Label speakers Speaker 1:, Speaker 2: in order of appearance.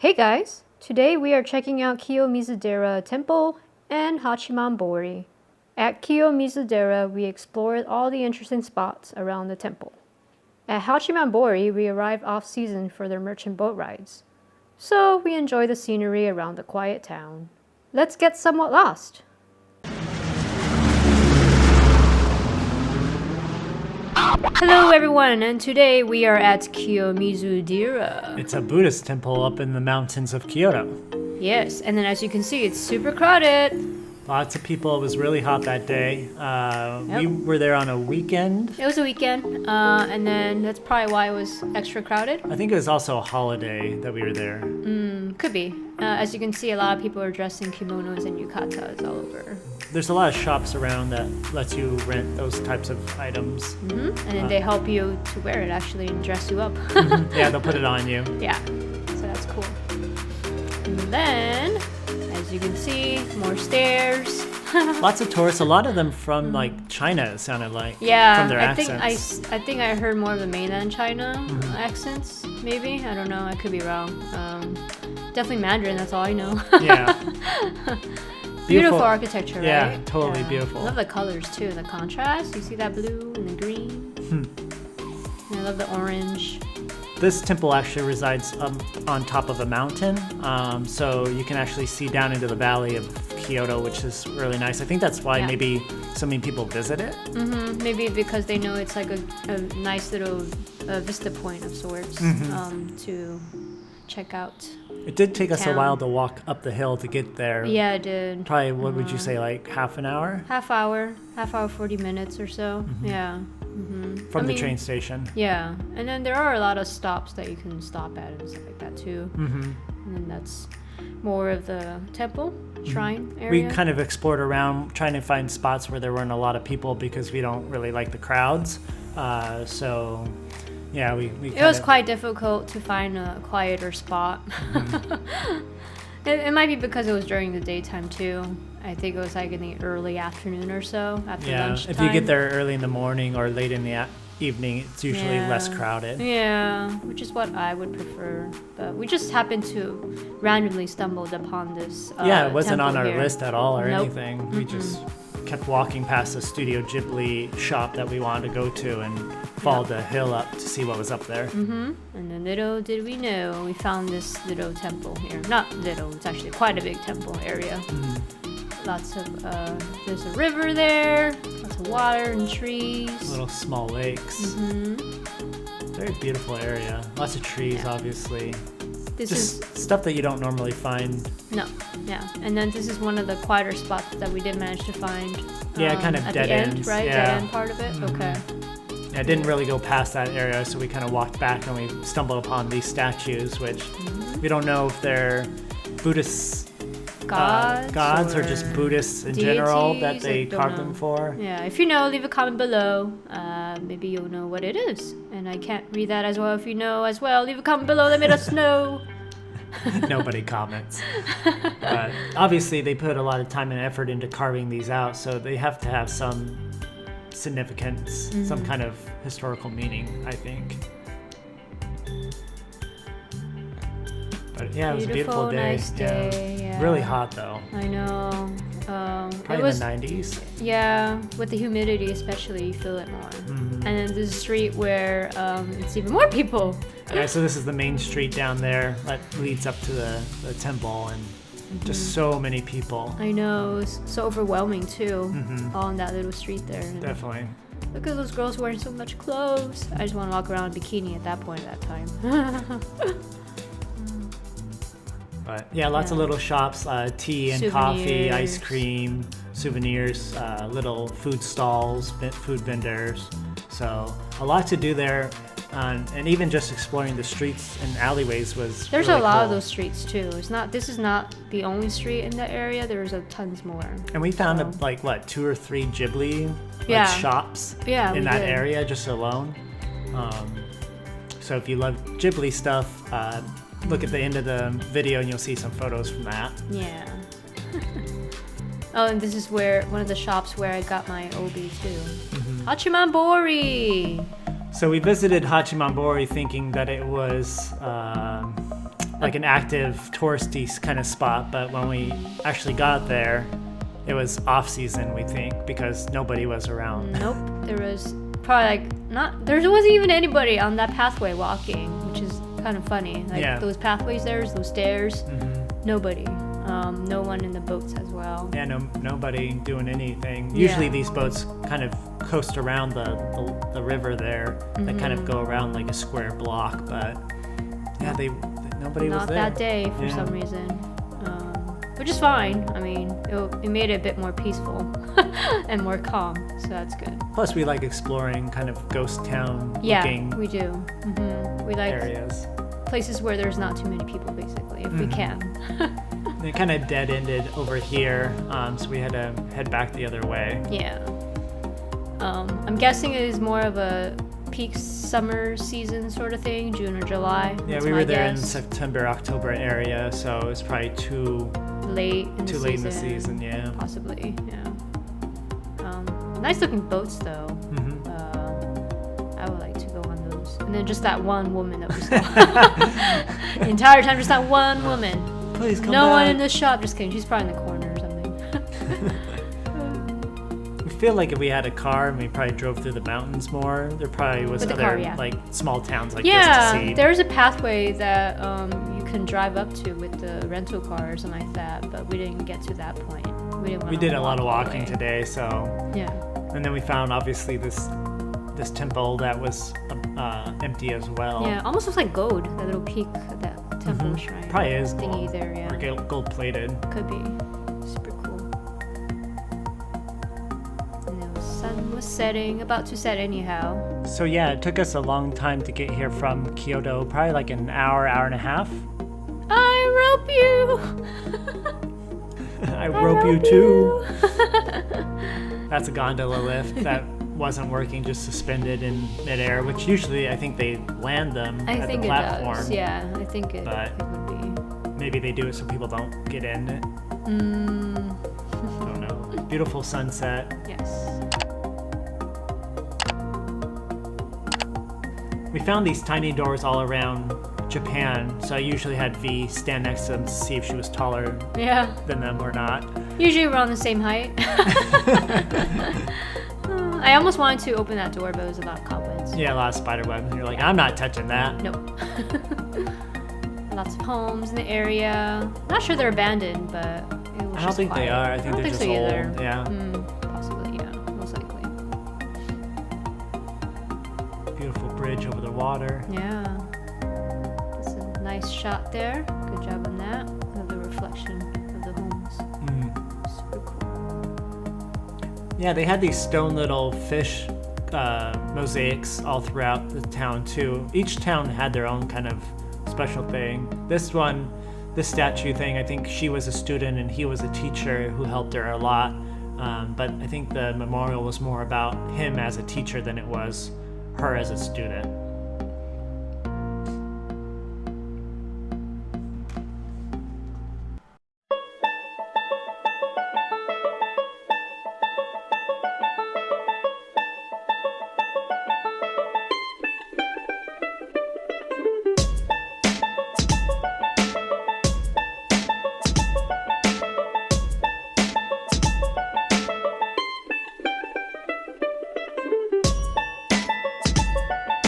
Speaker 1: Hey guys! Today we are checking out Kiyomizu-dera Temple and Hachiman Bori. At Kiyomizu-dera, we explored all the interesting spots around the temple. At Hachiman Bori, we arrived off-season for their merchant boat rides. So we enjoy the scenery around the quiet town. Let's get somewhat lost! Hello everyone, and today we are at Kiyomizu-dera.
Speaker 2: It's a Buddhist temple up in the mountains of Kyoto.
Speaker 1: Yes, and then as you can see, it's super crowded.
Speaker 2: Lots of people. It was really hot that day. We were there on a weekend.
Speaker 1: It was a weekend, and then that's probably why it was extra crowded.
Speaker 2: I think it was also a holiday that we were there.
Speaker 1: Could be. As you can see, a lot of people are dressed in kimonos and yukatas all over.
Speaker 2: There's a lot of shops around that lets you rent those types of items.
Speaker 1: And then they help you to wear it actually and dress you up.
Speaker 2: Yeah, they'll put it on you.
Speaker 1: Yeah, so that's cool. And then, as you can see, more stairs.
Speaker 2: Lots of tourists, a lot of them from like China, it sounded like.
Speaker 1: Yeah,
Speaker 2: from their
Speaker 1: I
Speaker 2: accents.
Speaker 1: think I heard more of the mainland China accents, maybe. I don't know, I could be wrong. Definitely Mandarin, that's all I know.
Speaker 2: Yeah.
Speaker 1: Beautiful architecture, right?
Speaker 2: Yeah, totally beautiful.
Speaker 1: I love the colors too, the contrast. You see that blue and the green? And I love the orange.
Speaker 2: This temple actually resides on top of a mountain, so you can actually see down into the valley of Kyoto, which is really nice. I think that's why maybe so many people visit it.
Speaker 1: Maybe because they know it's like a nice little vista point of sorts to check out.
Speaker 2: It did take us a while to walk up the hill to get there.
Speaker 1: Yeah, it did.
Speaker 2: Probably, what would you say, like half an hour?
Speaker 1: Half hour, 40 minutes or so. Yeah.
Speaker 2: From the train station.
Speaker 1: Yeah, and then there are a lot of stops that you can stop at and stuff like that too. And then that's more of the temple, shrine area.
Speaker 2: We kind of explored around trying to find spots where there weren't a lot of people because we don't really like the crowds. So, yeah, we
Speaker 1: it was quite difficult to find a quieter spot. It might be because it was during the daytime too. I think it was like in the early afternoon or so, after lunchtime.
Speaker 2: If you get there early in the morning or late in the evening, it's usually less crowded.
Speaker 1: Yeah, which is what I would prefer. But we just happened to randomly stumbled upon this
Speaker 2: it wasn't on our
Speaker 1: here.
Speaker 2: list at all or anything. We just kept walking past the Studio Ghibli shop that we wanted to go to and followed the hill up to see what was up there.
Speaker 1: And then little did we know, we found this little temple here. Not little, it's actually quite a big temple area. Lots of, there's a river there, lots of water and trees.
Speaker 2: Little small lakes. Very beautiful area. Lots of trees, obviously.
Speaker 1: This
Speaker 2: Just stuff that you don't normally find.
Speaker 1: No, yeah. And then this is one of the quieter spots that we did manage to find.
Speaker 2: Yeah, kind of
Speaker 1: at
Speaker 2: dead
Speaker 1: the end,
Speaker 2: ends.
Speaker 1: right?
Speaker 2: Yeah.
Speaker 1: Dead end part of it? Okay.
Speaker 2: Yeah, I didn't really go past that area, so we kind of walked back and we stumbled upon these statues, which we don't know if they're Buddhist gods or just Buddhists in general that they carved them for.
Speaker 1: Yeah, if you know, leave a comment below. Maybe you'll know what it is. And I can't read that as well. If you know as well, leave a comment below. Let us know.
Speaker 2: Nobody comments. But obviously they put a lot of time and effort into carving these out, so they have to have some significance, some kind of historical meaning, I think. But yeah, it was a beautiful day.
Speaker 1: Nice day. Yeah.
Speaker 2: Really hot though.
Speaker 1: I know.
Speaker 2: Probably
Speaker 1: it was,
Speaker 2: in the 90s.
Speaker 1: Yeah, with the humidity especially, you feel it more. And then there's a street where it's even more people.
Speaker 2: Yeah, so this is the main street down there that leads up to the temple, and just so many people.
Speaker 1: I know, it's so overwhelming too, all in that little street there. And
Speaker 2: definitely.
Speaker 1: Look at those girls wearing so much clothes. I just want to walk around in bikini at that point at that time.
Speaker 2: But yeah, lots of little shops, tea and coffee, ice cream, souvenirs, little food stalls, food vendors. So a lot to do there. And even just exploring the streets and alleyways was
Speaker 1: There's
Speaker 2: really
Speaker 1: a lot
Speaker 2: cool.
Speaker 1: of those streets too. This is not the only street in the area. There's tons more.
Speaker 2: And we found 2 or 3 Ghibli shops in that area just alone. So if you love Ghibli stuff, look at the end of the video and you'll see some photos from that.
Speaker 1: Yeah. Oh, and this is where one of the shops where I got my obi too. Hachiman Bori.
Speaker 2: So we visited Hachiman Bori thinking that it was like an active touristy kind of spot. But when we actually got there, it was off season, we think, because nobody was around.
Speaker 1: Nope, there was probably there wasn't even anybody on that pathway walking, which is kind of funny. Like those pathways those stairs, nobody. No one in the boats as well.
Speaker 2: Yeah, nobody doing anything. Usually these boats kind of coast around the river there. They kind of go around like a square block, but nobody was there.
Speaker 1: Not that day for some reason, which is fine. I mean, it made it a bit more peaceful and more calm, so that's good.
Speaker 2: Plus, we like exploring kind of ghost town looking
Speaker 1: we do. We like
Speaker 2: areas.
Speaker 1: Places where there's not too many people, basically, if we can.
Speaker 2: It kind of dead-ended over here, so we had to head back the other way.
Speaker 1: Yeah. I'm guessing it is more of a peak summer season sort of thing, June or July.
Speaker 2: Yeah, we were there in September, October area, so it was probably too
Speaker 1: late in the
Speaker 2: season, yeah.
Speaker 1: Possibly, yeah. Nice looking boats, though. I would like to go on those. And then just that one woman that we saw. The entire time, just that one woman.
Speaker 2: Please come
Speaker 1: No
Speaker 2: back.
Speaker 1: one in the shop. Just kidding. She's probably in the corner or something.
Speaker 2: We feel like if we had a car and we probably drove through the mountains more, there probably was other like small towns like this to see.
Speaker 1: There's a pathway that you can drive up to with the rental car or something like that, but we didn't get to that point. We did
Speaker 2: a lot of walking today, so
Speaker 1: yeah.
Speaker 2: And then we found obviously this temple that was empty as well.
Speaker 1: Yeah, almost looks like gold. That little peak, that temple shrine.
Speaker 2: Probably is
Speaker 1: thingy
Speaker 2: gold.
Speaker 1: there, yeah.
Speaker 2: Or gold plated.
Speaker 1: Could be. Super cool. And the sun was setting, about to set anyhow.
Speaker 2: So yeah, it took us a long time to get here from Kyoto, probably like an hour and a half.
Speaker 1: I rope you!
Speaker 2: I rope you too. That's a gondola lift that wasn't working, just suspended in midair, which usually I think they land them at the platform.
Speaker 1: It does. Yeah, I think it would be.
Speaker 2: Maybe they do it so people don't get in it. Don't know. Beautiful sunset.
Speaker 1: Yes.
Speaker 2: We found these tiny doors all around Japan, so I usually had V stand next to them to see if she was taller than them or not.
Speaker 1: Usually we're on the same height. I almost wanted to open that door, but it was a lot of cobwebs.
Speaker 2: Yeah, a lot of spider webs. And you're like, I'm not touching that.
Speaker 1: Nope. Lots of homes in the area. Not sure they're abandoned, but it was
Speaker 2: I don't think
Speaker 1: quiet.
Speaker 2: they are. I think they're just old.
Speaker 1: Either.
Speaker 2: Yeah.
Speaker 1: Possibly, yeah. Most likely.
Speaker 2: Beautiful bridge over the water.
Speaker 1: Yeah. That's a nice shot there. Good job on that. Of the reflection of the homes. Super cool.
Speaker 2: Yeah, they had these stone little fish mosaics all throughout the town too. Each town had their own kind of special thing. This statue thing, I think she was a student and he was a teacher who helped her a lot. But I think the memorial was more about him as a teacher than it was her as a student.